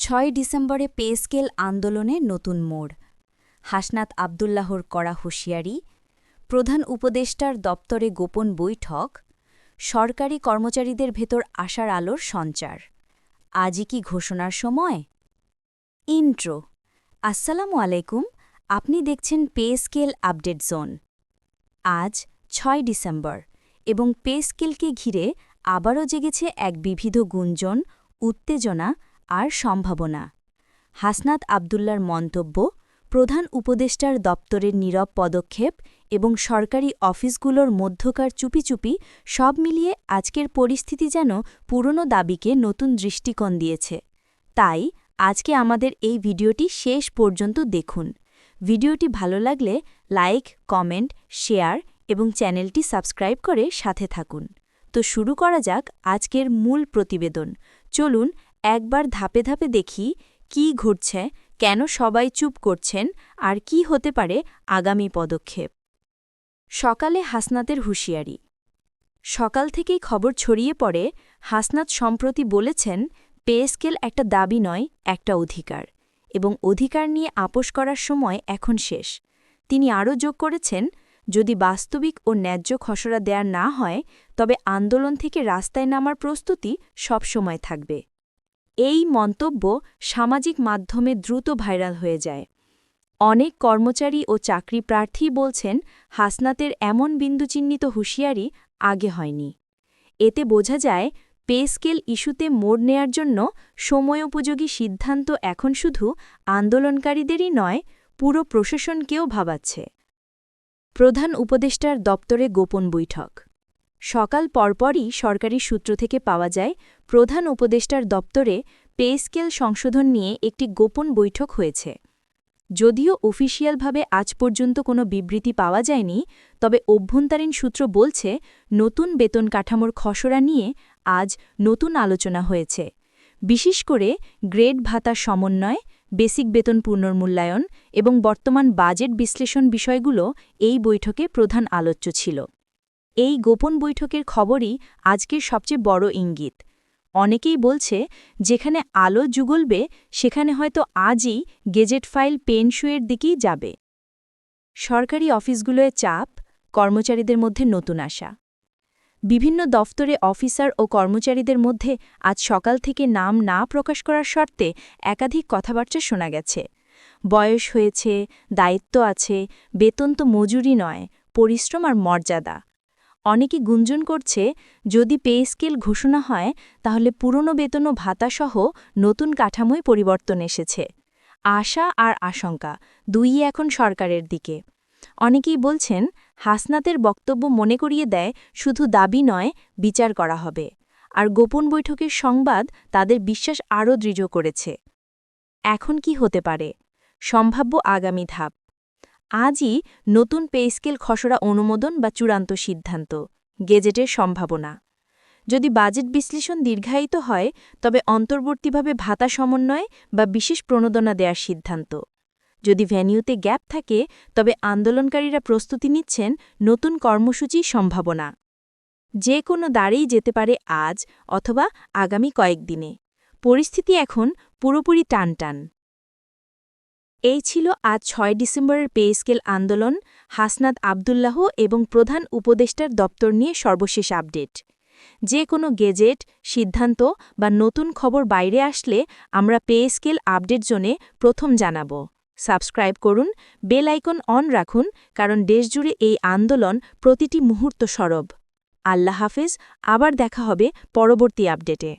৬ ডিসেম্বরে pay scale আন্দোলনে নতুন মোড়। হাসনাত আবদুল্লাহর কড়া হুঁশিয়ারি, প্রধান উপদেষ্টার দপ্তরে গোপন বৈঠক, সরকারি কর্মচারীদের ভেতর আশার আলোর সঞ্চার। আজই কি ঘোষণার সময়? ইন্ট্রো। আসসালামু আলাইকুম, আপনি দেখছেন পে স্কেল আপডেট জোন। আজ ৬ ডিসেম্বর এবং পে স্কেলকে ঘিরে আবারও জেগেছে এক বিবিধ গুঞ্জন, উত্তেজনা আর সম্ভাবনা। হাসনাত আবদুল্লার মন্তব্য, প্রধান উপদেষ্টার দপ্তরের নীরব পদক্ষেপ এবং সরকারি অফিসগুলোর মধ্যকার চুপি সব মিলিয়ে আজকের পরিস্থিতি যেন পুরনো দাবিকে নতুন দৃষ্টিকোণ দিয়েছে। তাই আজকে আমাদের এই ভিডিওটি শেষ পর্যন্ত দেখুন। ভিডিওটি ভালো লাগলে লাইক, কমেন্ট, শেয়ার এবং চ্যানেলটি সাবস্ক্রাইব করে সাথে থাকুন। তো শুরু করা যাক আজকের মূল প্রতিবেদন। চলুন একবার ধাপে ধাপে দেখি কি ঘটছে, কেন সবাই চুপ করছেন আর কি হতে পারে আগামী পদক্ষেপ। সকালে হাসনাতের হুঁশিয়ারি। সকাল থেকেই খবর ছড়িয়ে পড়ে, হাসনাত সম্প্রতি বলেছেন পে স্কেল একটা দাবি নয়, একটা অধিকার, এবং অধিকার নিয়ে আপোস করার সময় এখন শেষ। তিনি আরও যোগ করেছেন, যদি বাস্তবিক ও ন্যায্য খসড়া দেয়া না হয় তবে আন্দোলন থেকে রাস্তায় নামার প্রস্তুতি সবসময় থাকবে। এই মন্তব্য সামাজিক মাধ্যমে দ্রুত ভাইরাল হয়ে যায়। অনেক কর্মচারী ও চাকরি প্রার্থী বলছেন হাসনাতের এমন বিন্দুচিহ্নিত হুঁশিয়ারি আগে হয়নি। এতে বোঝা যায় পে স্কেল ইস্যুতে মোড় নেয়ার জন্য সময়োপযোগী সিদ্ধান্ত এখন শুধু আন্দোলনকারীদেরই নয়, পুরো প্রশাসনকেও ভাবাচ্ছে। প্রধান উপদেষ্টার দপ্তরে গোপন বৈঠক। সকাল পরপরই সরকারি সূত্র থেকে পাওয়া যায়, প্রধান উপদেষ্টার দপ্তরে পে স্কেল সংশোধন নিয়ে একটি গোপন বৈঠক হয়েছে। যদিও অফিসিয়ালভাবে আজ পর্যন্ত কোনো বিবৃতি পাওয়া যায়নি, তবে অভ্যন্তরীণ সূত্র বলছে নতুন বেতন কাঠামোর খসড়া নিয়ে আজ নতুন আলোচনা হয়েছে। বিশেষ করে গ্রেড ভাতার সমন্বয়, বেসিক বেতন পুনর্মূল্যায়ন এবং বর্তমান বাজেট বিশ্লেষণ বিষয়গুলো এই বৈঠকে প্রধান আলোচ্য ছিল। এই গোপন বৈঠকের খবরই আজকের সবচেয়ে বড় ইঙ্গিত। অনেকেই বলছে, যেখানে আলো যুগলবে সেখানে হয়তো আজই গেজেট ফাইল পেনশুয়ের দিকেই যাবে। সরকারি অফিসগুলোয় চাপ, কর্মচারীদের মধ্যে নতুন আশা। বিভিন্ন দফতরে অফিসার ও কর্মচারীদের মধ্যে আজ সকাল থেকে নাম না প্রকাশ করার শর্তে একাধিক কথাবার্তা শোনা গেছে। বয়স হয়েছে, দায়িত্ব আছে, বেতন তো মজুরি নয়, পরিশ্রম আর মর্যাদা। অনেকে গুঞ্জন করছে, যদি পে স্কেল ঘোষণা হয় তাহলে পুরনো বেতন ও ভাতাসহ নতুন কাঠামোয় পরিবর্তন এসেছে। আশা আর আশঙ্কা দুইই এখন সরকারের দিকে। অনেকেই বলছেন, হাসনাতের বক্তব্য মনে করিয়ে দেয় শুধু দাবি নয়, বিচার করা হবে। আর গোপন বৈঠকের সংবাদ তাদের বিশ্বাস আরও দৃঢ় করেছে। এখন কি হতে পারে? সম্ভাব্য আগামী ধাপ। আজই নতুন পে স্কেল খসড়া অনুমোদন বা চূড়ান্ত সিদ্ধান্ত, গেজেটের সম্ভাবনা। যদি বাজেট বিশ্লেষণ দীর্ঘায়িত হয় তবে অন্তর্বর্তীভাবে ভাতা সমন্বয় বা বিশেষ প্রণোদনা দেওয়ার সিদ্ধান্ত। যদি ভেন্যুতে গ্যাপ থাকে তবে আন্দোলনকারীরা প্রস্তুতি নিচ্ছেন নতুন কর্মসূচি সম্ভাবনা। যে কোনো দাঁড়েই যেতে পারে আজ অথবা আগামী কয়েকদিনে। পরিস্থিতি এখন পুরোপুরি টানটান। এই ছিল আজ ৬ ডিসেম্বরের পে স্কেল আন্দোলন, হাসনাত আবদুল্লাহ এবং প্রধান উপদেষ্টার দপ্তর নিয়ে সর্বশেষ আপডেট। যে কোনো গেজেট, সিদ্ধান্ত বা নতুন খবর বাইরে আসলে আমরা পে স্কেল আপডেট জোনে প্রথম জানাব। সাবস্ক্রাইব করুন, বেল আইকন অন রাখুন, কারণ দেশজুড়ে এই আন্দোলন প্রতিটি মুহূর্ত সরব। আল্লাহ হাফেজ, আবার দেখা হবে পরবর্তী আপডেটে।